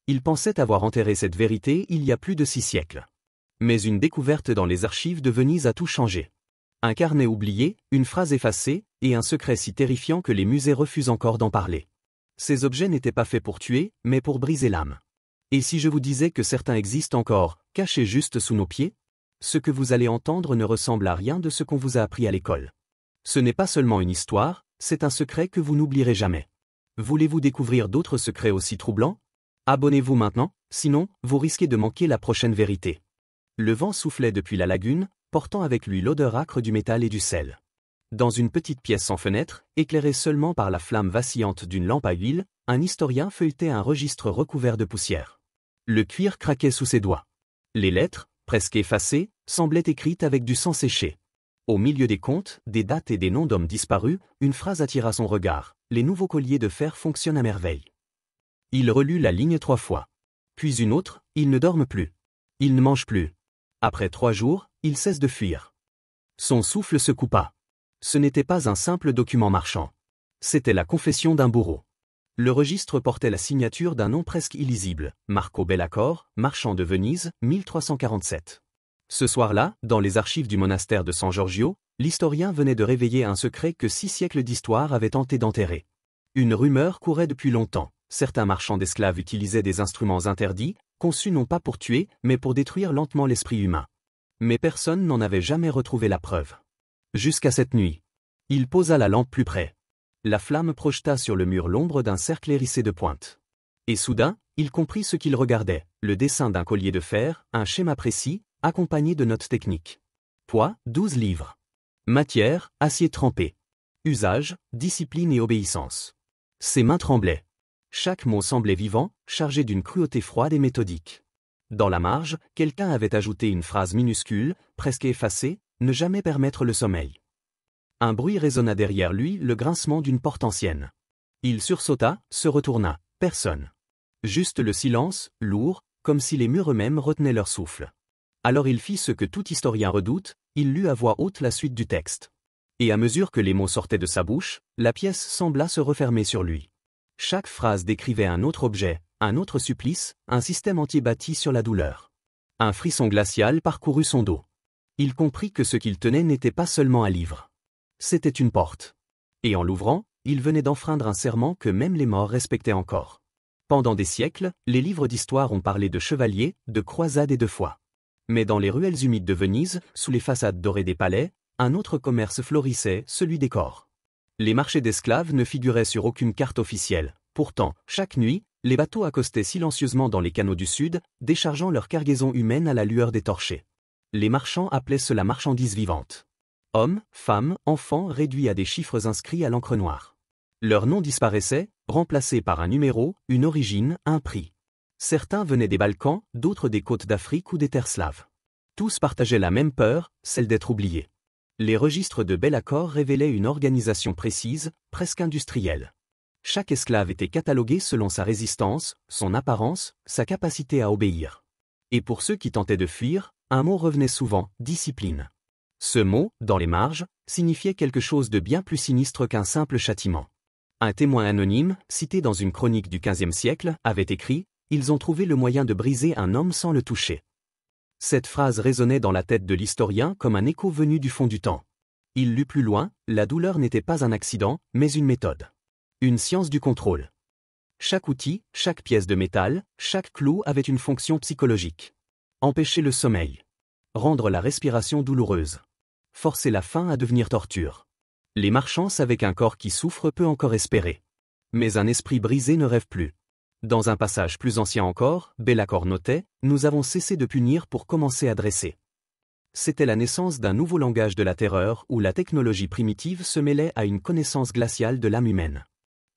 Il pensait avoir enterré cette vérité il y a plus de 6 siècles. Mais une découverte dans les archives de Venise a tout changé. Un carnet oublié, une phrase effacée, et un secret si terrifiant que les musées refusent encore d'en parler. Ces objets n'étaient pas faits pour tuer, mais pour briser l'âme. Et si je vous disais que certains existent encore, cachés juste sous nos pieds? Ce que vous allez entendre ne ressemble à rien de ce qu'on vous a appris à l'école. Ce n'est pas seulement une histoire, c'est un secret que vous n'oublierez jamais. Voulez-vous découvrir d'autres secrets aussi troublants? Abonnez-vous maintenant, sinon, vous risquez de manquer la prochaine vérité. Le vent soufflait depuis la lagune, portant avec lui l'odeur âcre du métal et du sel. Dans une petite pièce sans fenêtre, éclairée seulement par la flamme vacillante d'une lampe à huile, un historien feuilletait un registre recouvert de poussière. Le cuir craquait sous ses doigts. Les lettres, presque effacées, semblaient écrites avec du sang séché. Au milieu des comptes, des dates et des noms d'hommes disparus, une phrase attira son regard. Les nouveaux colliers de fer fonctionnent à merveille. Il relut la ligne 3 fois. Puis une autre, il ne dorme plus. Il ne mange plus. Après 3 jours, il cesse de fuir. Son souffle se coupa. Ce n'était pas un simple document marchand. C'était la confession d'un bourreau. Le registre portait la signature d'un nom presque illisible, Marco Bellacor, marchand de Venise, 1347. Ce soir-là, dans les archives du monastère de San Giorgio, l'historien venait de réveiller un secret que 6 siècles d'histoire avaient tenté d'enterrer. Une rumeur courait depuis longtemps. Certains marchands d'esclaves utilisaient des instruments interdits, conçus non pas pour tuer, mais pour détruire lentement l'esprit humain. Mais personne n'en avait jamais retrouvé la preuve. Jusqu'à cette nuit. Il posa la lampe plus près. La flamme projeta sur le mur l'ombre d'un cercle hérissé de pointes. Et soudain, il comprit ce qu'il regardait, le dessin d'un collier de fer, un schéma précis, accompagné de notes techniques. Poids, 12 livres. Matière, acier trempé. Usage, discipline et obéissance. Ses mains tremblaient. Chaque mot semblait vivant, chargé d'une cruauté froide et méthodique. Dans la marge, quelqu'un avait ajouté une phrase minuscule, presque effacée, « Ne jamais permettre le sommeil ». Un bruit résonna derrière lui, le grincement d'une porte ancienne. Il sursauta, se retourna, personne. Juste le silence, lourd, comme si les murs eux-mêmes retenaient leur souffle. Alors il fit ce que tout historien redoute, il lut à voix haute la suite du texte. Et à mesure que les mots sortaient de sa bouche, la pièce sembla se refermer sur lui. Chaque phrase décrivait un autre objet, un autre supplice, un système entier bâti sur la douleur. Un frisson glacial parcourut son dos. Il comprit que ce qu'il tenait n'était pas seulement un livre. C'était une porte. Et en l'ouvrant, il venait d'enfreindre un serment que même les morts respectaient encore. Pendant des siècles, les livres d'histoire ont parlé de chevaliers, de croisades et de foi. Mais dans les ruelles humides de Venise, sous les façades dorées des palais, un autre commerce florissait, celui des corps. Les marchés d'esclaves ne figuraient sur aucune carte officielle. Pourtant, chaque nuit, les bateaux accostaient silencieusement dans les canaux du sud, déchargeant leur cargaison humaine à la lueur des torchers. Les marchands appelaient cela marchandise vivante. Hommes, femmes, enfants réduits à des chiffres inscrits à l'encre noire. Leurs noms disparaissaient, remplacés par un numéro, une origine, un prix. Certains venaient des Balkans, d'autres des côtes d'Afrique ou des terres slaves. Tous partageaient la même peur, celle d'être oubliés. Les registres de Bellacor révélaient une organisation précise, presque industrielle. Chaque esclave était catalogué selon sa résistance, son apparence, sa capacité à obéir. Et pour ceux qui tentaient de fuir, un mot revenait souvent, discipline. Ce mot, dans les marges, signifiait quelque chose de bien plus sinistre qu'un simple châtiment. Un témoin anonyme, cité dans une chronique du XVe siècle, avait écrit « Ils ont trouvé le moyen de briser un homme sans le toucher ». Cette phrase résonnait dans la tête de l'historien comme un écho venu du fond du temps. Il lut plus loin, la douleur n'était pas un accident, mais une méthode. Une science du contrôle. Chaque outil, chaque pièce de métal, chaque clou avait une fonction psychologique. Empêcher le sommeil. Rendre la respiration douloureuse. Forcer la faim à devenir torture. Les marchands savaient qu'un corps qui souffre peut encore espérer. Mais un esprit brisé ne rêve plus. Dans un passage plus ancien encore, Bellacor notait « Nous avons cessé de punir pour commencer à dresser ». C'était la naissance d'un nouveau langage de la terreur où la technologie primitive se mêlait à une connaissance glaciale de l'âme humaine.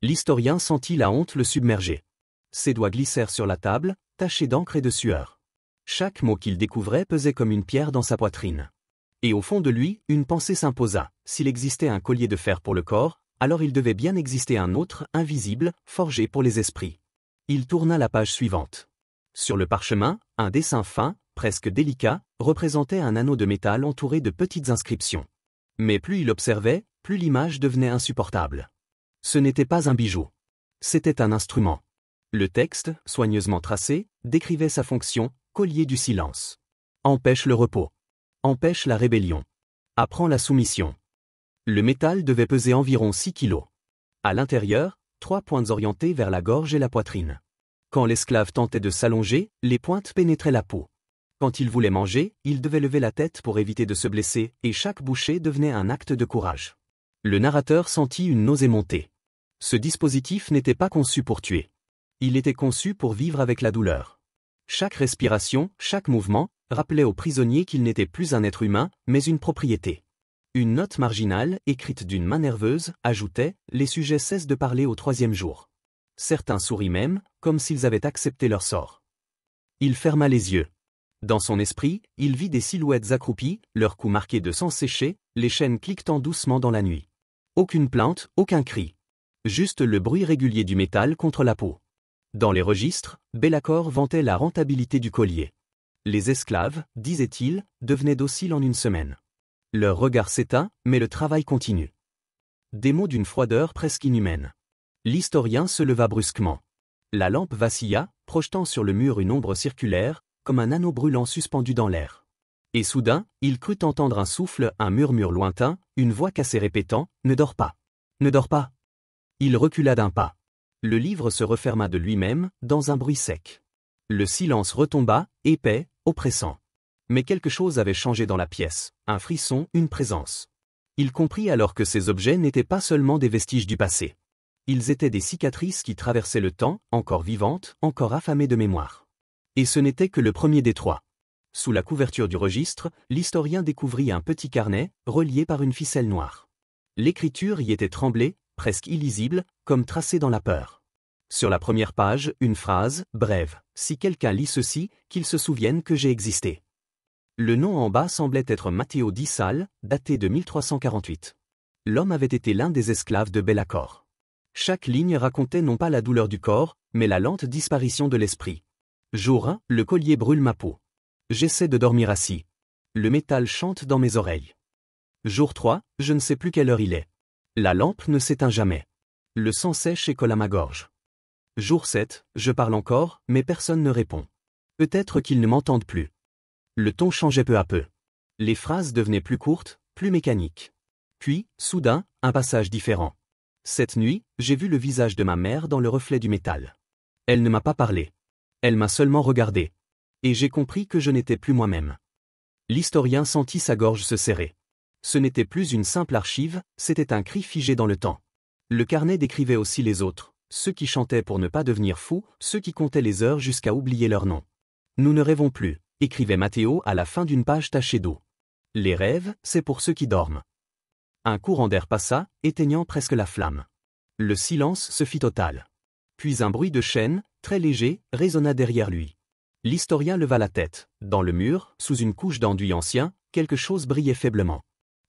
L'historien sentit la honte le submerger. Ses doigts glissèrent sur la table, tachés d'encre et de sueur. Chaque mot qu'il découvrait pesait comme une pierre dans sa poitrine. Et au fond de lui, une pensée s'imposa. S'il existait un collier de fer pour le corps, alors il devait bien exister un autre, invisible, forgé pour les esprits. Il tourna la page suivante. Sur le parchemin, un dessin fin, presque délicat, représentait un anneau de métal entouré de petites inscriptions. Mais plus il observait, plus l'image devenait insupportable. Ce n'était pas un bijou. C'était un instrument. Le texte, soigneusement tracé, décrivait sa fonction, collier du silence. Empêche le repos. Empêche la rébellion. Apprend la soumission. Le métal devait peser environ 6 kilos. À l'intérieur, 3 pointes orientées vers la gorge et la poitrine. Quand l'esclave tentait de s'allonger, les pointes pénétraient la peau. Quand il voulait manger, il devait lever la tête pour éviter de se blesser, et chaque bouchée devenait un acte de courage. Le narrateur sentit une nausée monter. Ce dispositif n'était pas conçu pour tuer. Il était conçu pour vivre avec la douleur. Chaque respiration, chaque mouvement, rappelait au prisonnier qu'il n'était plus un être humain, mais une propriété. Une note marginale, écrite d'une main nerveuse, ajoutait « Les sujets cessent de parler au 3e jour ». Certains sourient même, comme s'ils avaient accepté leur sort. Il ferma les yeux. Dans son esprit, il vit des silhouettes accroupies, leurs cous marqués de sang séché, les chaînes cliquetant doucement dans la nuit. Aucune plainte, aucun cri. Juste le bruit régulier du métal contre la peau. Dans les registres, Bellacore vantait la rentabilité du collier. Les esclaves, disait-il, devenaient dociles en une semaine. Leur regard s'éteint, mais le travail continue. Des mots d'une froideur presque inhumaine. L'historien se leva brusquement. La lampe vacilla, projetant sur le mur une ombre circulaire, comme un anneau brûlant suspendu dans l'air. Et soudain, il crut entendre un souffle, un murmure lointain, une voix cassée répétant « Ne dors pas. Ne dors pas ». Il recula d'un pas. Le livre se referma de lui-même, dans un bruit sec. Le silence retomba, épais, oppressant. Mais quelque chose avait changé dans la pièce, un frisson, une présence. Il comprit alors que ces objets n'étaient pas seulement des vestiges du passé. Ils étaient des cicatrices qui traversaient le temps, encore vivantes, encore affamées de mémoire. Et ce n'était que le premier des 3. Sous la couverture du registre, l'historien découvrit un petit carnet, relié par une ficelle noire. L'écriture y était tremblée, presque illisible, comme tracée dans la peur. Sur la première page, une phrase, brève, « Si quelqu'un lit ceci, qu'il se souvienne que j'ai existé ». Le nom en bas semblait être Matteo di Sal, daté de 1348. L'homme avait été l'un des esclaves de Bellacore. Chaque ligne racontait non pas la douleur du corps, mais la lente disparition de l'esprit. Jour 1, le collier brûle ma peau. J'essaie de dormir assis. Le métal chante dans mes oreilles. Jour 3, je ne sais plus quelle heure il est. La lampe ne s'éteint jamais. Le sang sèche et colle à ma gorge. Jour 7, je parle encore, mais personne ne répond. Peut-être qu'ils ne m'entendent plus. Le ton changeait peu à peu. Les phrases devenaient plus courtes, plus mécaniques. Puis, soudain, un passage différent. Cette nuit, j'ai vu le visage de ma mère dans le reflet du métal. Elle ne m'a pas parlé. Elle m'a seulement regardé. Et j'ai compris que je n'étais plus moi-même. L'historien sentit sa gorge se serrer. Ce n'était plus une simple archive, c'était un cri figé dans le temps. Le carnet décrivait aussi les autres, ceux qui chantaient pour ne pas devenir fous, ceux qui comptaient les heures jusqu'à oublier leur nom. Nous ne rêvons plus, écrivait Matteo à la fin d'une page tachée d'eau. Les rêves, c'est pour ceux qui dorment. Un courant d'air passa, éteignant presque la flamme. Le silence se fit total. Puis un bruit de chaîne, très léger, résonna derrière lui. L'historien leva la tête. Dans le mur, sous une couche d'enduit ancien, quelque chose brillait faiblement.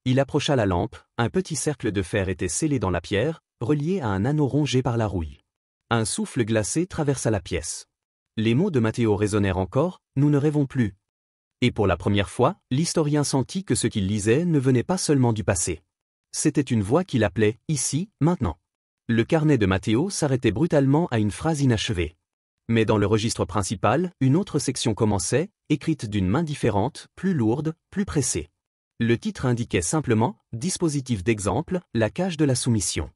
Il approcha la lampe, un petit cercle de fer était scellé dans la pierre, relié à un anneau rongé par la rouille. Un souffle glacé traversa la pièce. Les mots de Matteo résonnèrent encore, « Nous ne rêvons plus ». Et pour la première fois, l'historien sentit que ce qu'il lisait ne venait pas seulement du passé. C'était une voix qui l'appelait, ici, maintenant. Le carnet de Matteo s'arrêtait brutalement à une phrase inachevée. Mais dans le registre principal, une autre section commençait, écrite d'une main différente, plus lourde, plus pressée. Le titre indiquait simplement « Dispositif d'exemple, la cage de la soumission ».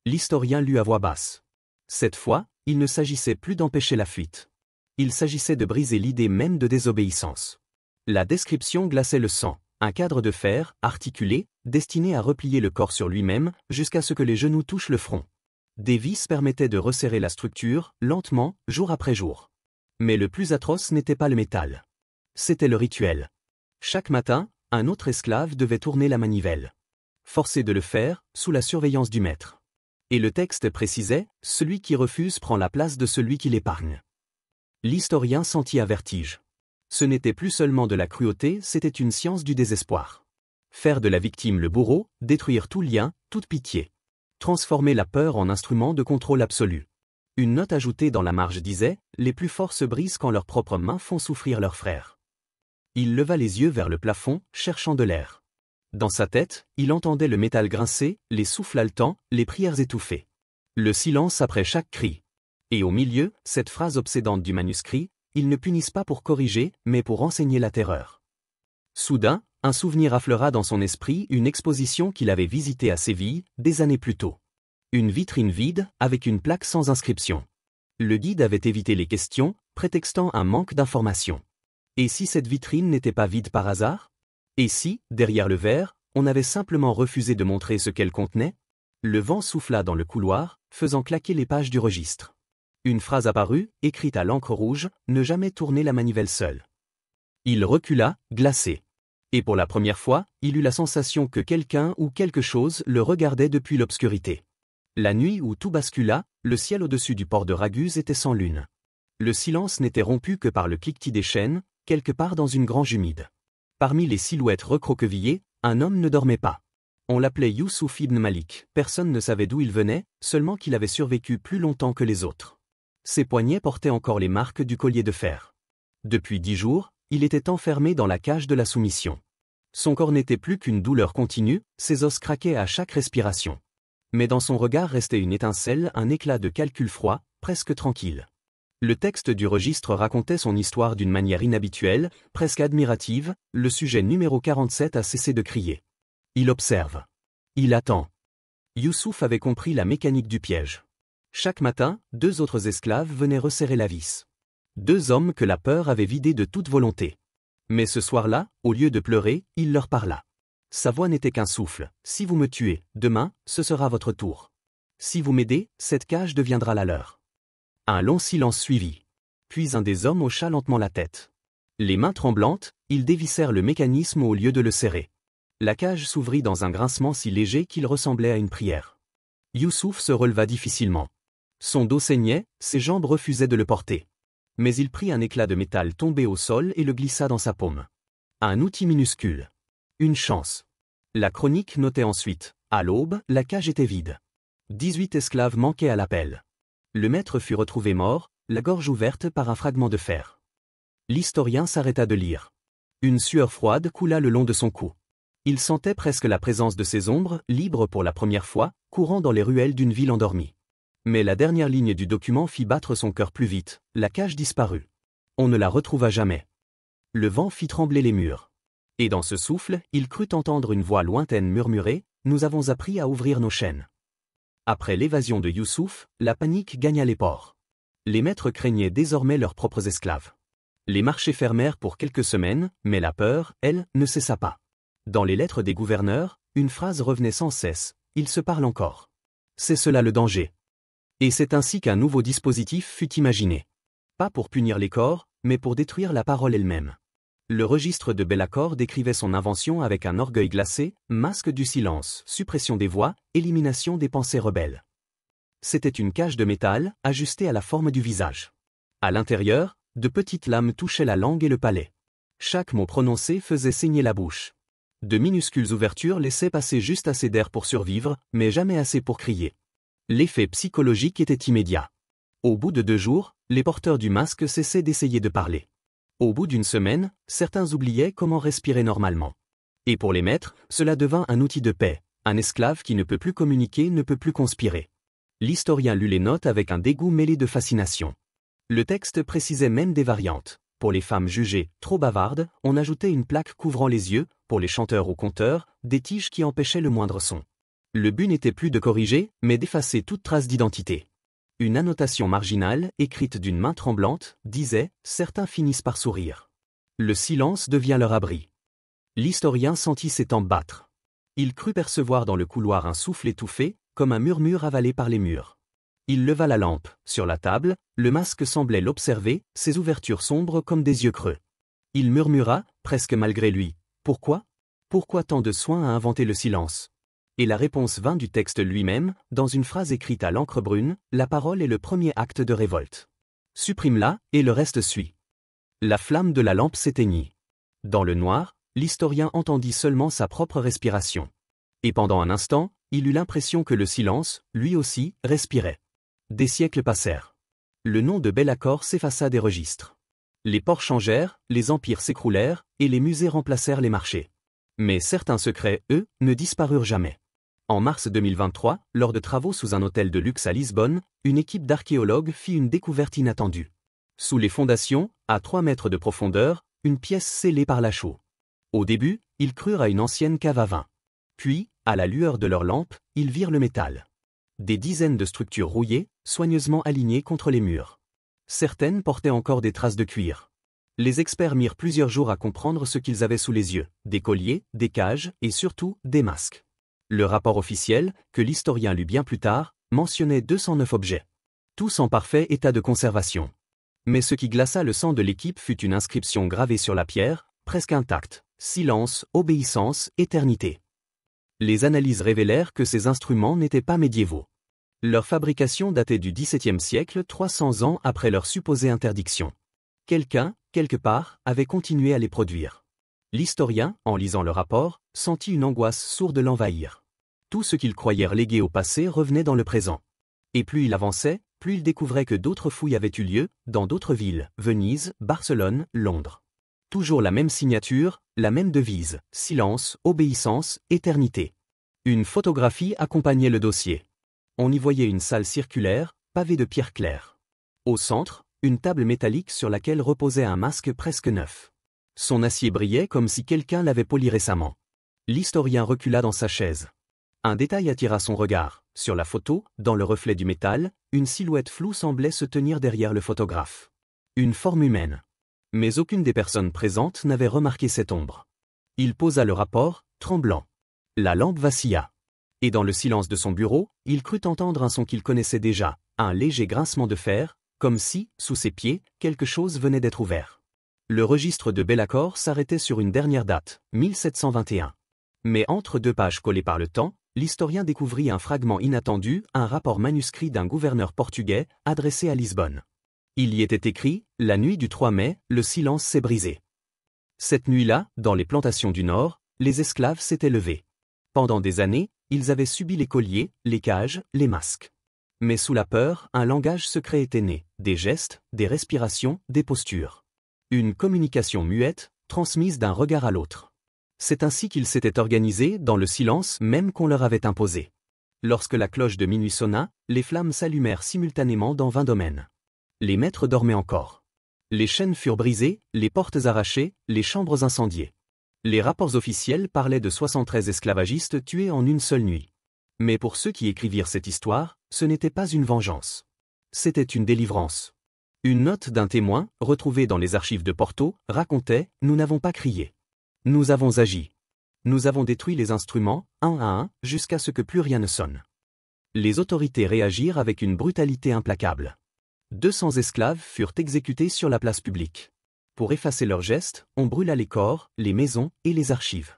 L'historien lut à voix basse. Cette fois, il ne s'agissait plus d'empêcher la fuite. Il s'agissait de briser l'idée même de désobéissance. La description glaçait le sang, un cadre de fer, articulé, destiné à replier le corps sur lui-même, jusqu'à ce que les genoux touchent le front. Des vis permettaient de resserrer la structure, lentement, jour après jour. Mais le plus atroce n'était pas le métal. C'était le rituel. Chaque matin, un autre esclave devait tourner la manivelle. Forcé de le faire, sous la surveillance du maître. Et le texte précisait, « Celui qui refuse prend la place de celui qui l'épargne ». L'historien sentit un vertige. Ce n'était plus seulement de la cruauté, c'était une science du désespoir. Faire de la victime le bourreau, détruire tout lien, toute pitié. Transformer la peur en instrument de contrôle absolu. Une note ajoutée dans la marge disait « Les plus forts se brisent quand leurs propres mains font souffrir leurs frères ». Il leva les yeux vers le plafond, cherchant de l'air. Dans sa tête, il entendait le métal grincer, les souffles haletants, les prières étouffées. Le silence après chaque cri. Et au milieu, cette phrase obsédante du manuscrit, « Ils ne punissent pas pour corriger, mais pour enseigner la terreur ». Soudain, un souvenir affleura dans son esprit une exposition qu'il avait visitée à Séville, des années plus tôt. Une vitrine vide, avec une plaque sans inscription. Le guide avait évité les questions, prétextant un manque d'informations. Et si cette vitrine n'était pas vide par hasard? Et si, derrière le verre, on avait simplement refusé de montrer ce qu'elle contenait? Le vent souffla dans le couloir, faisant claquer les pages du registre. Une phrase apparut, écrite à l'encre rouge, « Ne jamais tourner la manivelle seule ». Il recula, glacé. Et pour la première fois, il eut la sensation que quelqu'un ou quelque chose le regardait depuis l'obscurité. La nuit où tout bascula, le ciel au-dessus du port de Raguse était sans lune. Le silence n'était rompu que par le cliquetis des chaînes, quelque part dans une grange humide. Parmi les silhouettes recroquevillées, un homme ne dormait pas. On l'appelait Youssouf ibn Malik, personne ne savait d'où il venait, seulement qu'il avait survécu plus longtemps que les autres. Ses poignets portaient encore les marques du collier de fer. Depuis 10 jours, il était enfermé dans la cage de la soumission. Son corps n'était plus qu'une douleur continue, ses os craquaient à chaque respiration. Mais dans son regard restait une étincelle, un éclat de calcul froid, presque tranquille. Le texte du registre racontait son histoire d'une manière inhabituelle, presque admirative, le sujet numéro 47 a cessé de crier. Il observe. Il attend. Youssouf avait compris la mécanique du piège. Chaque matin, 2 autres esclaves venaient resserrer la vis. 2 hommes que la peur avait vidés de toute volonté. Mais ce soir-là, au lieu de pleurer, il leur parla. Sa voix n'était qu'un souffle. « Si vous me tuez, demain, ce sera votre tour. Si vous m'aidez, cette cage deviendra la leur. » Un long silence suivit. Puis un des hommes hocha lentement la tête. Les mains tremblantes, ils dévissèrent le mécanisme au lieu de le serrer. La cage s'ouvrit dans un grincement si léger qu'il ressemblait à une prière. Youssouf se releva difficilement. Son dos saignait, ses jambes refusaient de le porter. Mais il prit un éclat de métal tombé au sol et le glissa dans sa paume. Un outil minuscule. Une chance. La chronique notait ensuite. À l'aube, la cage était vide. 18 esclaves manquaient à l'appel. Le maître fut retrouvé mort, la gorge ouverte par un fragment de fer. L'historien s'arrêta de lire. Une sueur froide coula le long de son cou. Il sentait presque la présence de ces ombres, libres pour la première fois, courant dans les ruelles d'une ville endormie. Mais la dernière ligne du document fit battre son cœur plus vite, la cage disparut. On ne la retrouva jamais. Le vent fit trembler les murs. Et dans ce souffle, il crut entendre une voix lointaine murmurer, « Nous avons appris à ouvrir nos chaînes. » Après l'évasion de Youssouf, la panique gagna les ports. Les maîtres craignaient désormais leurs propres esclaves. Les marchés fermèrent pour quelques semaines, mais la peur, elle, ne cessa pas. Dans les lettres des gouverneurs, une phrase revenait sans cesse, « Ils se parlent encore. » C'est cela le danger. Et c'est ainsi qu'un nouveau dispositif fut imaginé. Pas pour punir les corps, mais pour détruire la parole elle-même. Le registre de Bellacor décrivait son invention avec un orgueil glacé, masque du silence, suppression des voix, élimination des pensées rebelles. C'était une cage de métal, ajustée à la forme du visage. À l'intérieur, de petites lames touchaient la langue et le palais. Chaque mot prononcé faisait saigner la bouche. De minuscules ouvertures laissaient passer juste assez d'air pour survivre, mais jamais assez pour crier. L'effet psychologique était immédiat. Au bout de 2 jours, les porteurs du masque cessaient d'essayer de parler. Au bout d'une semaine, certains oubliaient comment respirer normalement. Et pour les maîtres, cela devint un outil de paix. Un esclave qui ne peut plus communiquer ne peut plus conspirer. L'historien lut les notes avec un dégoût mêlé de fascination. Le texte précisait même des variantes. Pour les femmes jugées trop bavardes, on ajoutait une plaque couvrant les yeux, pour les chanteurs ou conteurs, des tiges qui empêchaient le moindre son. Le but n'était plus de corriger, mais d'effacer toute trace d'identité. Une annotation marginale, écrite d'une main tremblante, disait « Certains finissent par sourire. » Le silence devient leur abri. L'historien sentit ses tempes battre. Il crut percevoir dans le couloir un souffle étouffé, comme un murmure avalé par les murs. Il leva la lampe. Sur la table, le masque semblait l'observer, ses ouvertures sombres comme des yeux creux. Il murmura, presque malgré lui « Pourquoi ? Pourquoi tant de soin à inventer le silence ?» Et la réponse vint du texte lui-même, dans une phrase écrite à l'encre brune, « La parole est le premier acte de révolte. Supprime-la, et le reste suit. » La flamme de la lampe s'éteignit. Dans le noir, l'historien entendit seulement sa propre respiration. Et pendant un instant, il eut l'impression que le silence, lui aussi, respirait. Des siècles passèrent. Le nom de Bellacor s'effaça des registres. Les ports changèrent, les empires s'écroulèrent, et les musées remplacèrent les marchés. Mais certains secrets, eux, ne disparurent jamais. En mars 2023, lors de travaux sous un hôtel de luxe à Lisbonne, une équipe d'archéologues fit une découverte inattendue. Sous les fondations, à 3 mètres de profondeur, une pièce scellée par la chaux. Au début, ils crurent à une ancienne cave à vin. Puis, à la lueur de leurs lampes, ils virent le métal. Des dizaines de structures rouillées, soigneusement alignées contre les murs. Certaines portaient encore des traces de cuir. Les experts mirent plusieurs jours à comprendre ce qu'ils avaient sous les yeux, des colliers, des cages et surtout des masques. Le rapport officiel, que l'historien lut bien plus tard, mentionnait 209 objets. Tous en parfait état de conservation. Mais ce qui glaça le sang de l'équipe fut une inscription gravée sur la pierre, presque intacte: silence, obéissance, éternité. Les analyses révélèrent que ces instruments n'étaient pas médiévaux. Leur fabrication datait du XVIIe siècle, 300 ans après leur supposée interdiction. Quelqu'un, quelque part, avait continué à les produire. L'historien, en lisant le rapport, sentit une angoisse sourde l'envahir. Tout ce qu'il croyait relégué au passé revenait dans le présent. Et plus il avançait, plus il découvrait que d'autres fouilles avaient eu lieu, dans d'autres villes, Venise, Barcelone, Londres. Toujours la même signature, la même devise: silence, obéissance, éternité. Une photographie accompagnait le dossier. On y voyait une salle circulaire, pavée de pierres claires. Au centre, une table métallique sur laquelle reposait un masque presque neuf. Son acier brillait comme si quelqu'un l'avait poli récemment. L'historien recula dans sa chaise. Un détail attira son regard. Sur la photo, dans le reflet du métal, une silhouette floue semblait se tenir derrière le photographe. Une forme humaine. Mais aucune des personnes présentes n'avait remarqué cette ombre. Il posa le rapport, tremblant. La lampe vacilla. Et dans le silence de son bureau, il crut entendre un son qu'il connaissait déjà, un léger grincement de fer, comme si, sous ses pieds, quelque chose venait d'être ouvert. Le registre de Bellacor s'arrêtait sur une dernière date, 1721. Mais entre deux pages collées par le temps, l'historien découvrit un fragment inattendu, un rapport manuscrit d'un gouverneur portugais, adressé à Lisbonne. Il y était écrit: « La nuit du 3 mai, le silence s'est brisé. » Cette nuit-là, dans les plantations du Nord, les esclaves s'étaient levés. Pendant des années, ils avaient subi les colliers, les cages, les masques. Mais sous la peur, un langage secret était né, des gestes, des respirations, des postures. Une communication muette, transmise d'un regard à l'autre. C'est ainsi qu'ils s'étaient organisés dans le silence même qu'on leur avait imposé. Lorsque la cloche de minuit sonna, les flammes s'allumèrent simultanément dans 20 domaines. Les maîtres dormaient encore. Les chaînes furent brisées, les portes arrachées, les chambres incendiées. Les rapports officiels parlaient de 73 esclavagistes tués en une seule nuit. Mais pour ceux qui écrivirent cette histoire, ce n'était pas une vengeance. C'était une délivrance. Une note d'un témoin, retrouvée dans les archives de Porto, racontait: « Nous n'avons pas crié. Nous avons agi. Nous avons détruit les instruments, un à un, jusqu'à ce que plus rien ne sonne. » Les autorités réagirent avec une brutalité implacable. 200 esclaves furent exécutés sur la place publique. Pour effacer leurs gestes, on brûla les corps, les maisons et les archives.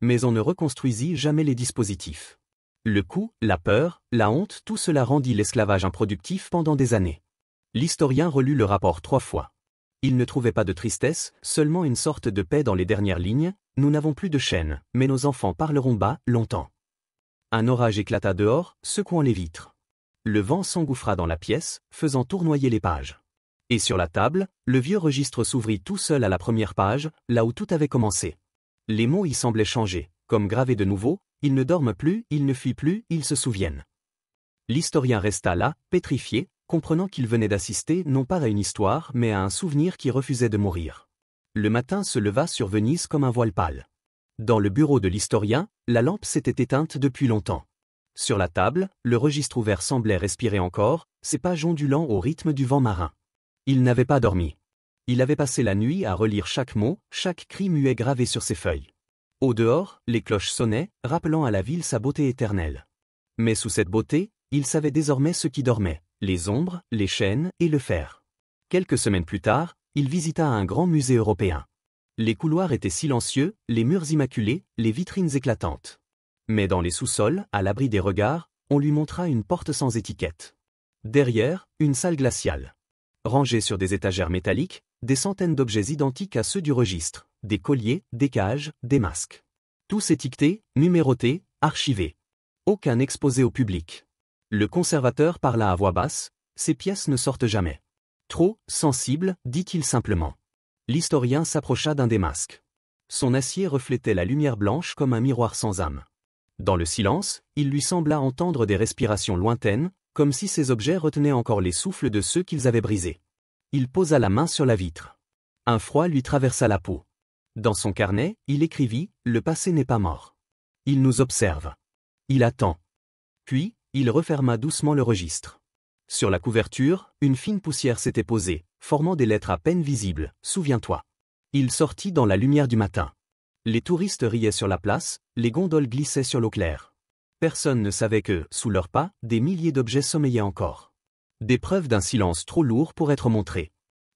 Mais on ne reconstruisit jamais les dispositifs. Le coût, la peur, la honte, tout cela rendit l'esclavage improductif pendant des années. L'historien relut le rapport 3 fois. Il ne trouvait pas de tristesse, seulement une sorte de paix dans les dernières lignes: « Nous n'avons plus de chaînes, mais nos enfants parleront bas, longtemps. » Un orage éclata dehors, secouant les vitres. Le vent s'engouffra dans la pièce, faisant tournoyer les pages. Et sur la table, le vieux registre s'ouvrit tout seul à la première page, là où tout avait commencé. Les mots y semblaient changer, comme gravés de nouveau: « Ils ne dorment plus, ils ne fuient plus, ils se souviennent. » L'historien resta là, pétrifié, comprenant qu'il venait d'assister non pas à une histoire mais à un souvenir qui refusait de mourir. Le matin se leva sur Venise comme un voile pâle. Dans le bureau de l'historien, la lampe s'était éteinte depuis longtemps. Sur la table, le registre ouvert semblait respirer encore, ses pages ondulant au rythme du vent marin. Il n'avait pas dormi. Il avait passé la nuit à relire chaque mot, chaque cri muet gravé sur ses feuilles. Au dehors, les cloches sonnaient, rappelant à la ville sa beauté éternelle. Mais sous cette beauté, il savait désormais ce qui dormait: les ombres, les chaînes et le fer. Quelques semaines plus tard, il visita un grand musée européen. Les couloirs étaient silencieux, les murs immaculés, les vitrines éclatantes. Mais dans les sous-sols, à l'abri des regards, on lui montra une porte sans étiquette. Derrière, une salle glaciale. Rangée sur des étagères métalliques, des centaines d'objets identiques à ceux du registre, des colliers, des cages, des masques. Tous étiquetés, numérotés, archivés. Aucun exposé au public. Le conservateur parla à voix basse: « Ces pièces ne sortent jamais. » « Trop sensible, dit-il simplement. L'historien s'approcha d'un des masques. Son acier reflétait la lumière blanche comme un miroir sans âme. Dans le silence, il lui sembla entendre des respirations lointaines, comme si ces objets retenaient encore les souffles de ceux qu'ils avaient brisés. Il posa la main sur la vitre. Un froid lui traversa la peau. Dans son carnet, il écrivit « Le passé n'est pas mort. Il nous observe. Il attend. » Puis, il referma doucement le registre. Sur la couverture, une fine poussière s'était posée, formant des lettres à peine visibles, « Souviens-toi ». Il sortit dans la lumière du matin. Les touristes riaient sur la place, les gondoles glissaient sur l'eau claire. Personne ne savait que, sous leurs pas, des milliers d'objets sommeillaient encore. Des preuves d'un silence trop lourd pour être montré.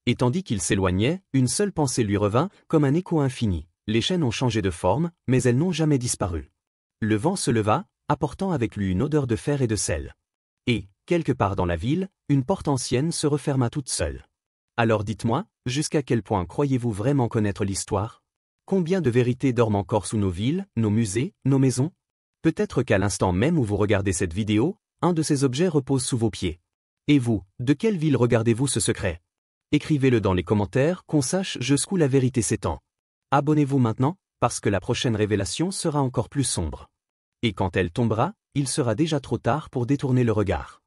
Et tandis qu'il s'éloignait, une seule pensée lui revint, comme un écho infini. Les chaînes ont changé de forme, mais elles n'ont jamais disparu. Le vent se leva, apportant avec lui une odeur de fer et de sel. Et, quelque part dans la ville, une porte ancienne se referma toute seule. Alors dites-moi, jusqu'à quel point croyez-vous vraiment connaître l'histoire? Combien de vérités dorment encore sous nos villes, nos musées, nos maisons? Peut-être qu'à l'instant même où vous regardez cette vidéo, un de ces objets repose sous vos pieds. Et vous, de quelle ville regardez-vous ce secret? Écrivez-le dans les commentaires, qu'on sache jusqu'où la vérité s'étend. Abonnez-vous maintenant, parce que la prochaine révélation sera encore plus sombre. Et quand elle tombera, il sera déjà trop tard pour détourner le regard.